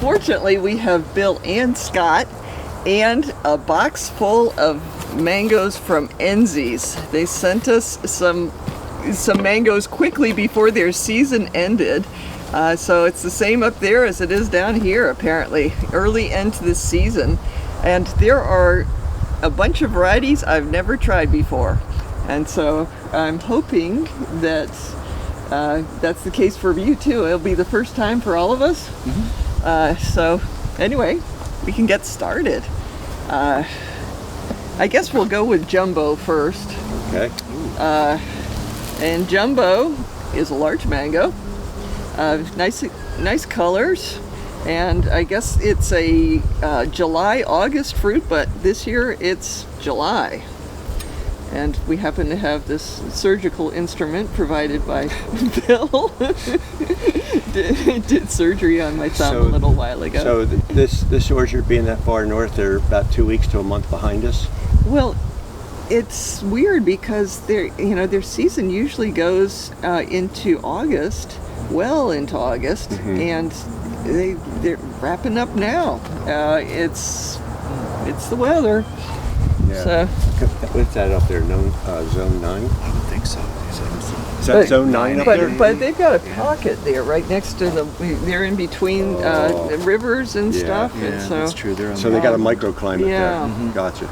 fortunately, we have Bill and Scott and a box full of mangoes from Ensey's. They sent us some mangoes quickly before their season ended. So it's the same up there as it is down here, apparently, early into the season. And there are a bunch of varieties I've never tried before. And so I'm hoping that that's the case for you too. It'll be the first time for all of us. So anyway, we can get started. I guess we'll go with Jumbo first. Okay. And Jumbo is a large mango. Nice colors. And I guess it's a July-August fruit, but this year it's July. And we happen to have this surgical instrument provided by Bill. did surgery on my thumb a little while ago. So this orchard being that far north, they're about 2 weeks to a month behind us? Well, it's weird because their season usually goes into August, well into August, and they're wrapping up now. It's the weather. Yeah. So, what's that up there? Zone 9? I would think so. Is that Zone 9 up there? But they've got a pocket there right next to they're in between the rivers and stuff. Yeah, and that's true. They're on So they got a microclimate Yeah. there. Gotcha.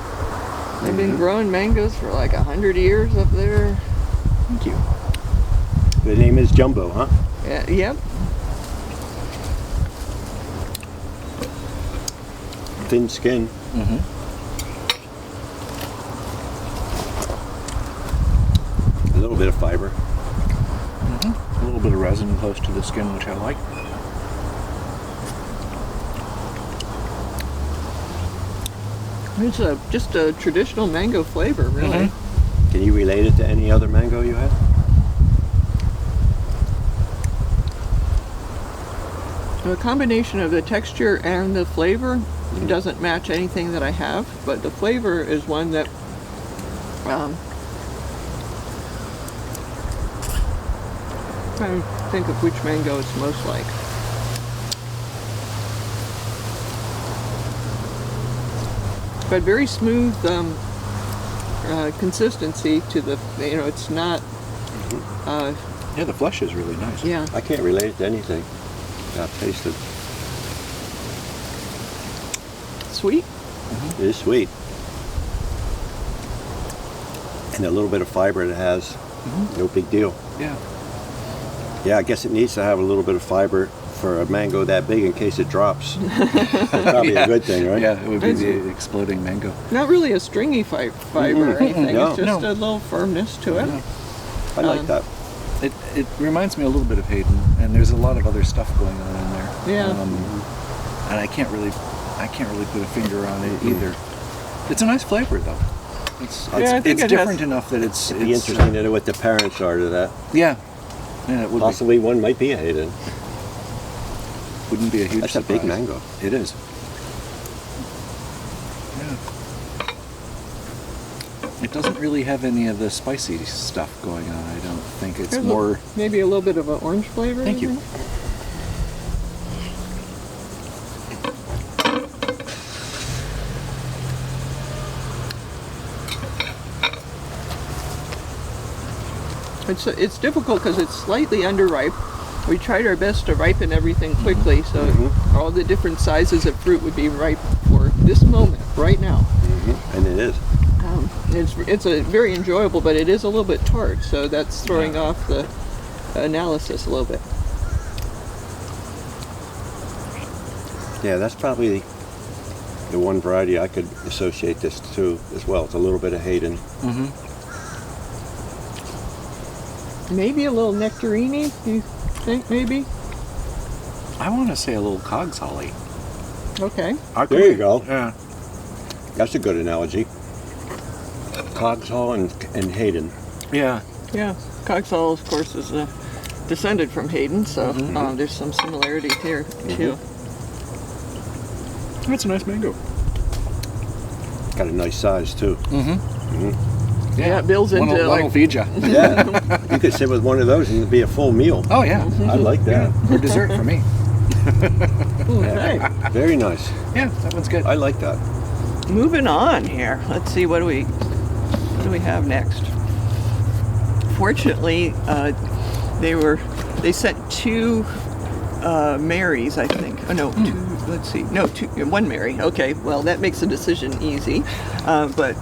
They've been growing mangoes for like 100 years up there. Thank you. The name is Jumbo, huh? Yep. Thin skin. A little bit of fiber. A little bit of resin close to the skin, which I like. It's just a traditional mango flavor, really. Can you relate it to any other mango you have? A combination of the texture and the flavor doesn't match anything that I have, but the flavor is one that trying to think of which mango it's most like. But very smooth consistency to the, it's not. Yeah, the flesh is really nice. Yeah. I can't relate it to anything I've tasted. Sweet. It is sweet. And a little bit of fiber it has, no big deal. Yeah. Yeah, I guess it needs to have a little bit of fiber for a mango that big in case it drops. That's probably a good thing, right? Yeah, it would be the exploding mango. Not really a stringy fiber or anything. No. It's just a little firmness to it. No. I like that. It reminds me a little bit of Hayden, and there's a lot of other stuff going on in there. Yeah. And I can't really put a finger on it either. It's a nice flavor though. It's different enough that it's Interesting to know what the parents are to that. Yeah. Yeah, it would Possibly one might be a Hayden. Wouldn't be a huge That's surprise. a big mango. It is. Yeah. It doesn't really have any of the spicy stuff going on. I don't think it's There's more. Maybe a little bit of an orange flavor. Thank you. It's difficult because it's slightly underripe. We tried our best to ripen everything quickly, so all the different sizes of fruit would be ripe for this moment, right now. And it is. It's a very enjoyable, but it is a little bit tart, so that's throwing off the analysis a little bit. Yeah, that's probably the one variety I could associate this to as well. It's a little bit of Hayden. Maybe a little nectarine, you think, maybe? I want to say a little Cogs holly. Okay. There you go. Yeah. That's a good analogy. Coggshall and Hayden. Yeah. Yeah. Cogsall, of course, is descended from Hayden, so there's some similarity here, too. That's a nice mango. Got a nice size, too. Yeah, it builds into One will feed you. Yeah. You could sit with one of those and it'd be a full meal. Oh yeah. I like that. For dessert for me. Okay. Very nice. Yeah, that one's good. I like that. Moving on here. Let's see, what do we have next? Fortunately, they sent 2 Marys, I think. Oh no, 2. Let's see. No, 2. 1 Mary. Okay, well that makes the decision easy. But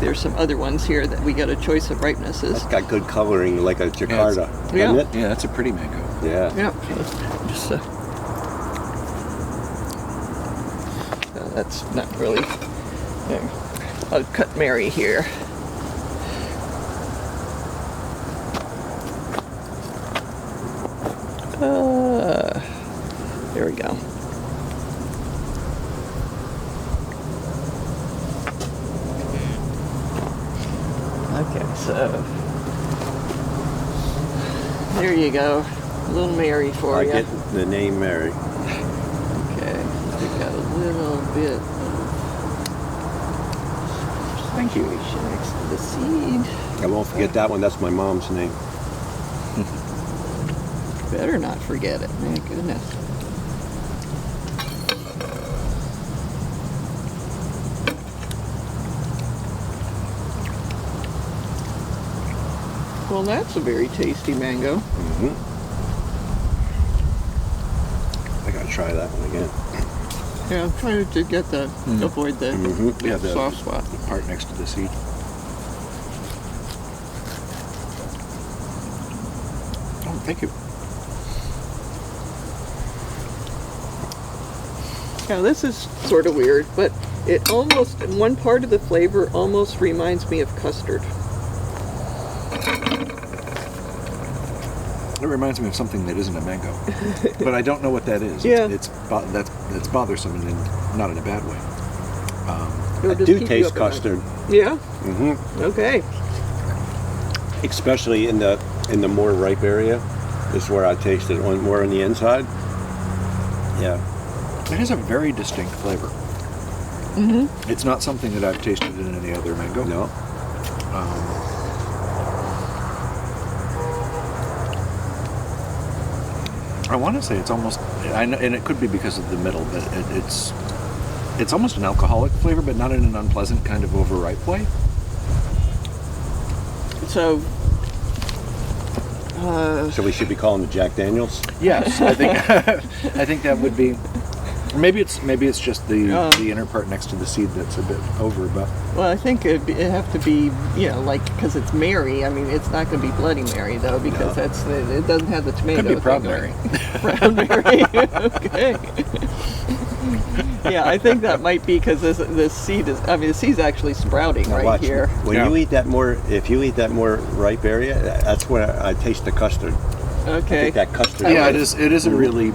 there's some other ones here that we got a choice of ripenesses. It's got good coloring, like a Jakarta, Yeah. doesn't it? Yeah, that's a pretty mango. Yeah. Yep. Just that's not really. There. I'll cut Mary here. There we go. Okay, so there you go. A little Mary for I you. get the name Mary. Okay, we got a little bit Thank you. next to the seed. I won't forget that one. That's my mom's name. Better not forget it. My goodness. Well, that's a very tasty mango. I gotta try that one again. Yeah, I'm trying to get the avoid the Yeah, the soft spot. The part next to the seed. Oh, thank you. Now this is sort of weird, but it almost, one part of the flavor almost reminds me of custard. It reminds me of something that isn't a mango, but I don't know what that is. Yeah. That's bothersome and not in a bad way. It'll I just do keep you taste up at night. custard, Yeah? Okay. especially in the more ripe area. This is where I taste it, more on the inside. Yeah. It has a very distinct flavor. It's not something that I've tasted in any other mango. No. I want to say it's almost, I know, and it could be because of the middle, but it's almost an alcoholic flavor, but not in an unpleasant kind of overripe way. So, So we should be calling it Jack Daniels. Yes, I think I think that would be. Maybe it's just the inner part next to the seed that's a bit over, but well, I think it'd have to be, like, because it's Mary. I mean, it's not going to be Bloody Mary, though, because it doesn't have the tomato. could be Proud thing Mary. Proud Mary. Okay. Yeah, I think that might be because this seed is. I mean, the seed's actually sprouting Now right watch, here. When you eat that more, if you eat that more ripe area, that's where I taste the custard. I Okay. think that custard. Yeah, it is. It is a really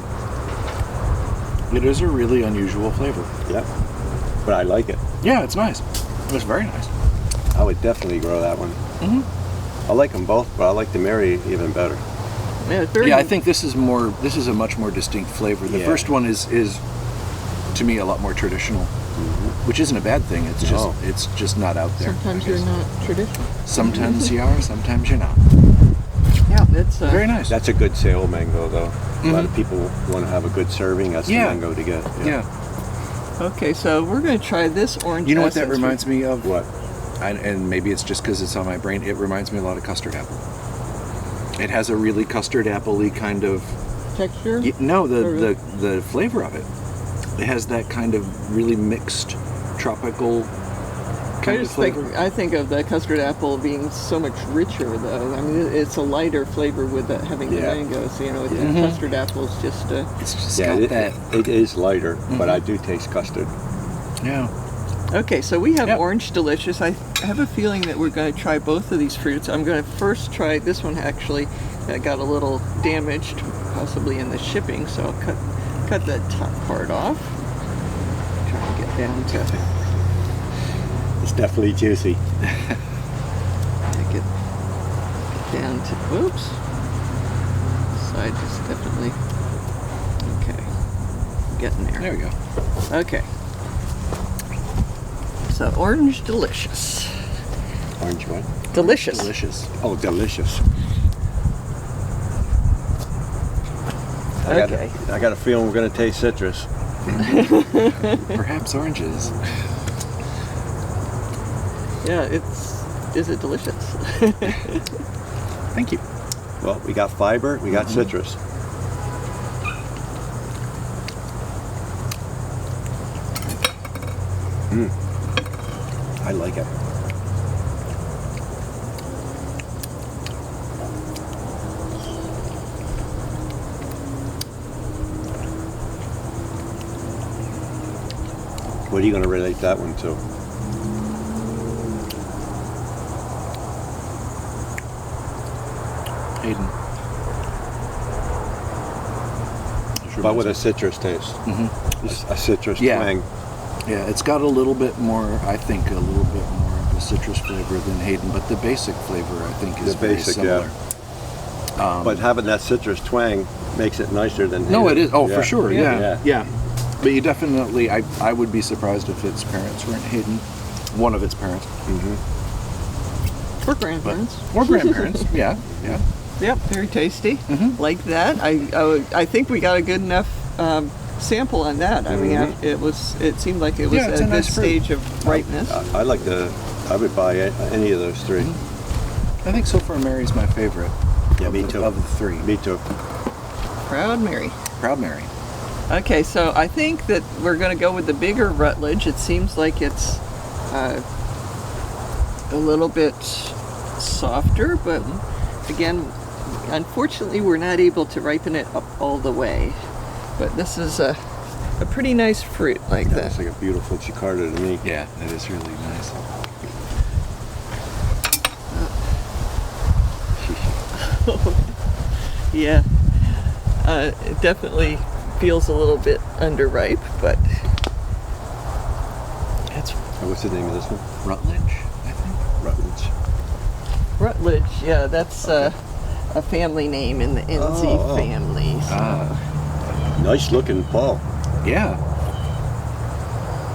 unusual flavor. Yeah. But I like it. Yeah, it's nice. It's very nice. I would definitely grow that one. I like them both, but I like the Mary even better. Yeah, it's very. Yeah, I think this is a much more distinct flavor. The Yeah. first one is to me a lot more traditional, which isn't a bad thing. It's just No. it's just not out there. Sometimes I you're guess. not traditional. Sometimes you are, sometimes you're not. Yeah, it's Very nice. That's a good sale mango, though. A lot of people want to have a good serving. That's Yeah. the mango to get. Yeah. Okay, so we're going to try this orange. You know what that essence. reminds me of? What? And maybe it's just because it's on my brain. It reminds me a lot of custard apple. It has a really custard apple-y kind of. Texture? No, Or- the flavor of it. It has that kind of really mixed tropical kind of flavor. I think of the custard apple being so much richer, though. I mean, it's a lighter flavor with having the Yeah. mangoes. The custard apple is just. It's just Yeah, got that. it is lighter, but I do taste custard. Yeah. Okay, so we have Yep. Orange Delicious. I have a feeling that we're going to try both of these fruits. I'm going to first try this one. Actually, that got a little damaged, possibly in the shipping. So I'll cut the top part off. Try and get down to. It's definitely juicy. Get down to, whoops. This side is definitely, okay. Getting there. There we go. Okay. So Orange Delicious. Orange what? Delicious. Delicious. Oh, delicious. Okay. I got a feeling we're going to taste citrus. Perhaps oranges. Yeah, is it delicious? Thank you. Well, we got fiber, we got citrus. I like it. What are you going to relate that one to? Hayden. But with a citrus taste. A citrus twang. Yeah, it's got a little bit more, I think, a little bit more of a citrus flavor than Hayden, but the basic flavor, I think, is very similar. But having that citrus twang makes it nicer than No, Hayden. it is. Oh, for sure. Yeah. Yeah. But you definitely, I would be surprised if its parents weren't Hayden. One of its parents. Or grandparents. Or grandparents. Yeah. Yep, very tasty. Like that. I think we got a good enough sample on that. I mean, it seemed like it was Yeah, it's a a good nice fruit. stage of ripeness. I would buy any of those three. I think so far Mary's my favorite. Yeah, of me the- too. Of the three. Me too. Proud Mary. Proud Mary. Okay, so I think that we're going to go with the bigger Rutledge. It seems like it's a little bit softer, but again, unfortunately, we're not able to ripen it up all the way. But this is a pretty nice fruit like That that. looks like a beautiful Chicarda to me. Yeah, that is really nice. Yeah, it definitely feels a little bit underripe, but it's What's the name of this one? Rutledge, I think. Rutledge. Rutledge. Yeah, that's a family name in the Ensey Oh. family. So. Nice looking ball. Yeah.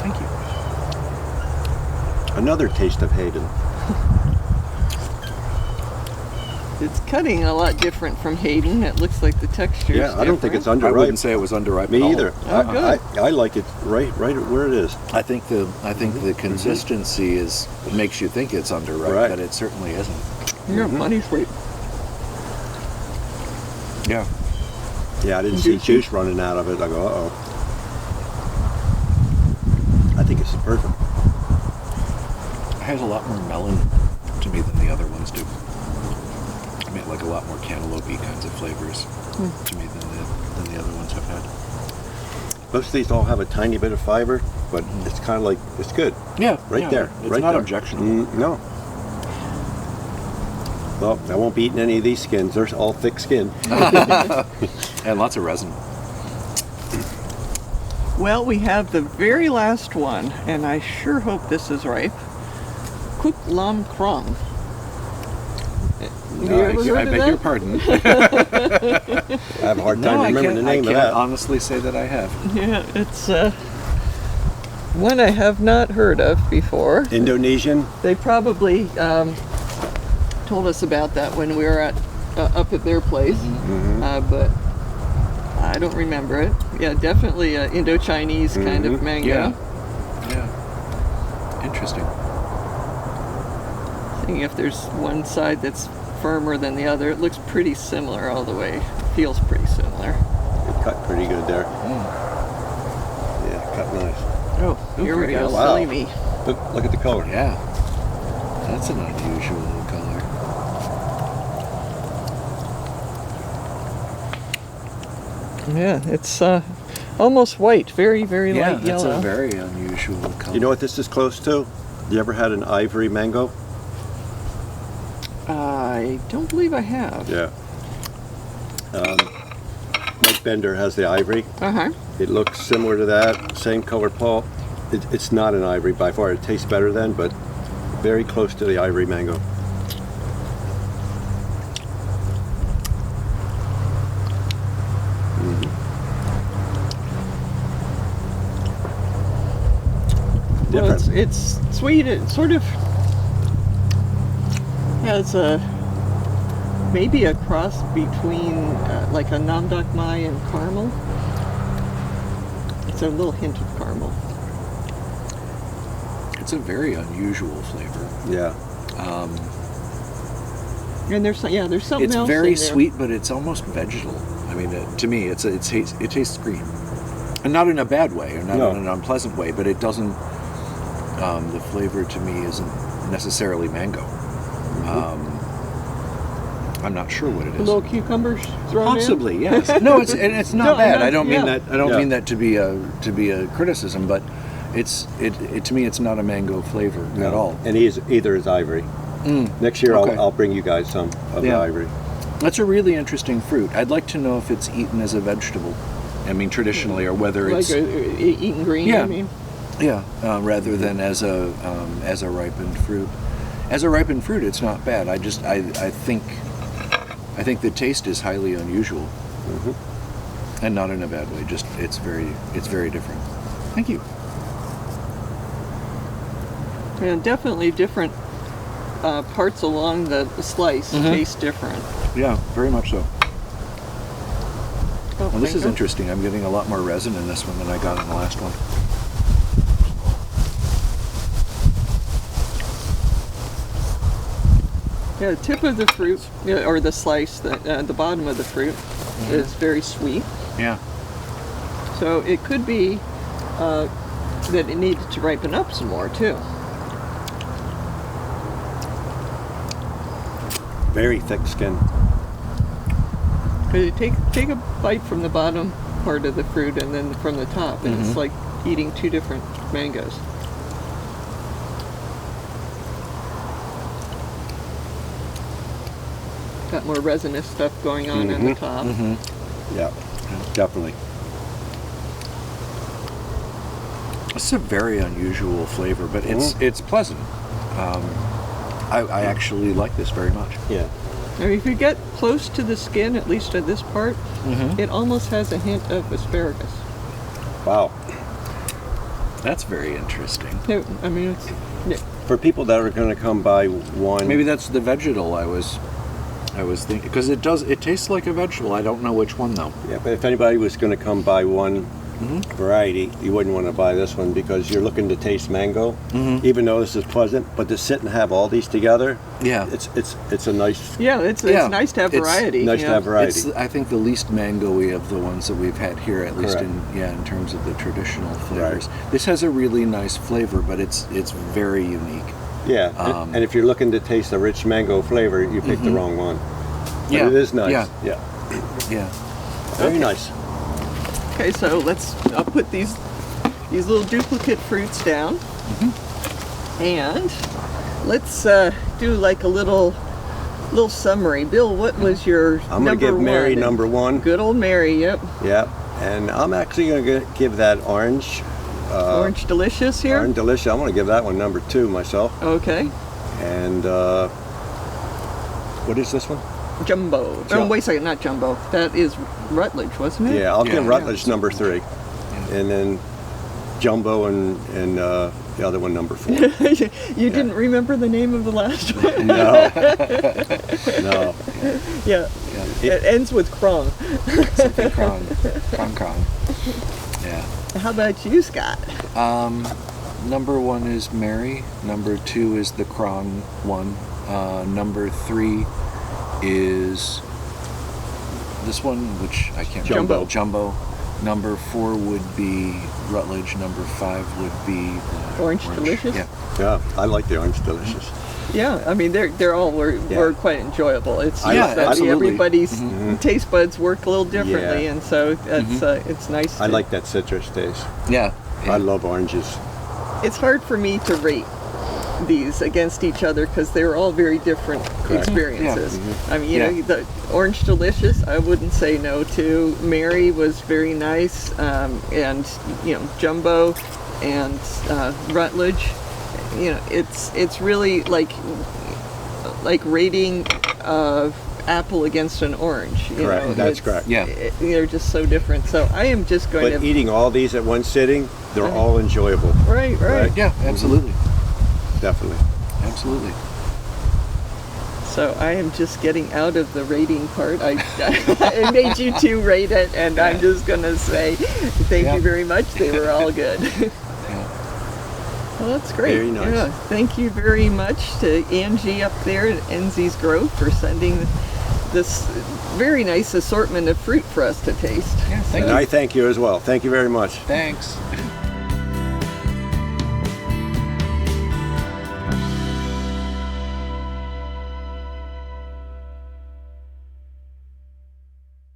Thank you. Another taste of Hayden. It's cutting a lot different from Hayden. It looks like the texture. Yeah, I don't think it's I underripe. wouldn't say it was underripe. Me at all. either. Oh, good. I like it right where it is. I think the consistency makes you think it's underripe, Right. but it certainly isn't. You're money sweet. Yeah. Yeah, I didn't see Juicy. juice running out of it. I go, uh-oh. I think it's perfect. It has a lot more melon to me than the other ones do. I mean, like a lot more cantaloupe-y kinds of flavors to me than the other ones have had. Most of these all have a tiny bit of fiber, but it's kind of like, it's good. Yeah, Right yeah, there. It's right not there. objectionable. No. Well, I won't be eating any of these skins. They're all thick skin. And lots of resin. Well, we have the very last one, and I sure hope this is ripe. Kook Krong. Have you ever heard I of beg that? your pardon. I have a hard time remembering the name I of can't that. honestly say that I have. Yeah, it's one I have not heard of before. Indonesian. They probably told us about that when we were up at their place, but I don't remember it. Yeah, definitely Indo-Chinese kind of mango. Yeah. Yeah. Interesting. Seeing if there's one side that's firmer than the other. It looks pretty similar all the way. Feels pretty similar. It cut pretty good there. Yeah, cut nice. Oh, here we go. Wow. Silly me. Look at the color. Yeah. That's an unusual color. Yeah, it's almost white. Very, very Yeah, light that's yellow. a very unusual color. You know what this is close to? You ever had an ivory mango? I don't believe I have. Yeah. Mike Bender has the ivory. Uh-huh. It looks similar to that, same color pulp. It's not an ivory by far. It tastes better than, but very close to the ivory mango. Well, Different. it's sweet. It sort of has a maybe a cross between like a Nam Doc Mai and caramel. It's a little hint of caramel. It's a very unusual flavor. Yeah. And there's something It's else very in there. sweet, but it's almost vegetal. I mean, to me, it tastes green, and not in a bad way, or not No. in an unpleasant way. But it doesn't. The flavor to me isn't necessarily mango. I'm not sure what it is. Little cucumbers thrown Possibly, yes. No, it's not No, bad. no, I don't mean yeah. that. I don't Yeah. mean that to be a criticism, but it to me, it's not a mango flavor at all. And either is ivory. Next year Okay. I'll bring you guys some of the Yeah. ivory. That's a really interesting fruit. I'd like to know if it's eaten as a vegetable. I mean, traditionally, or whether Like it's eaten green, Yeah. I mean. rather than as a ripened fruit. As a ripened fruit, it's not bad. I think the taste is highly unusual, and not in a bad way. Just it's very different. Thank you. And definitely different parts along the slice taste different. Yeah, very much so. Oh, Well, this is mango. interesting. I'm getting a lot more resin in this one than I got in the last one. Yeah, the tip of the fruit, or the slice, the bottom of the fruit, is very sweet. Yeah. So it could be that it needed to ripen up some more too. Very thick skin. Because you take a bite from the bottom part of the fruit and then from the top, and it's like eating two different mangoes. Got more resinous stuff going on the top. Yeah, definitely. It's a very unusual flavor, but it's pleasant. I actually like this very much. Yeah. I mean, if you get close to the skin, at least at this part, it almost has a hint of asparagus. Wow. That's very interesting. I mean, it's For people that are going to come by one, Maybe that's the vegetal I was thinking, because it tastes like a vegetable. I don't know which one though. yeah. But if anybody was going to come by one variety, you wouldn't want to buy this one because you're looking to taste mango, even though this is pleasant. But to sit and have all these together, Yeah. it's a nice. it's nice to have It's variety. nice to have variety. It's, I think, the least mango-y of the ones that we've had here, at least Correct. in terms of the traditional flavors. This has a really nice flavor, but it's very unique. Yeah. And if you're looking to taste a rich mango flavor, you picked the wrong one. But Yeah. it is nice. Yeah. Yeah. Yeah. Very nice. Okay, so I'll put these little duplicate fruits down, and let's do like a little summary. Bill, what was your I'm going number to give Mary one? number one. Good old Mary, yep. Yeah. And I'm actually going to give that orange. Orange Delicious here. Orange Delicious. I'm going to give that one number 2 myself. Okay. And what is this one? Jumbo. Oh, wait a second, not Jumbo. That is Rutledge, wasn't it? Yeah, I'll Yeah. give Rutledge number 3. And then Jumbo and the other one number 4. You didn't remember the name of the last one? No. No. Yeah. It ends with Krong. Something Krong. Yeah. How about you, Scott? Number 1 is Mary. Number 2 is the Krong one. Number 3 is this one, which I can't Jumbo. remember. Jumbo. Number 4 would be Rutledge. Number 5 would be Orange Delicious? Yeah. Yeah, I like the Orange Delicious. Yeah, I mean they're all were quite enjoyable. It's just Yeah, that absolutely. everybody's taste buds work a little differently, Yeah. and so it's nice. I like that citrus taste. Yeah. I love oranges. It's hard for me to rate these against each other because they're all very different experiences. Yeah. I mean, you know, the Orange Delicious, I wouldn't say no to. Mary was very nice, and you know, Jumbo and Rutledge. You know, it's really like rating apple against an orange. You Correct. know, That's it's- correct. Yeah. they're just so different. So I am just going But to eating all these at one sitting, they're all enjoyable. right. Yeah, absolutely. Definitely. Absolutely. So I am just getting out of the rating part. I made you two rate it, and I'm just going to say thank you very much. They were all good. Well, that's great. Very nice. Yeah, thank you very much to Angie up there at Ensey's Grove for sending this very nice assortment of fruit for us to taste. Yeah, thank And you. I thank you as well. Thank you very much. Thanks.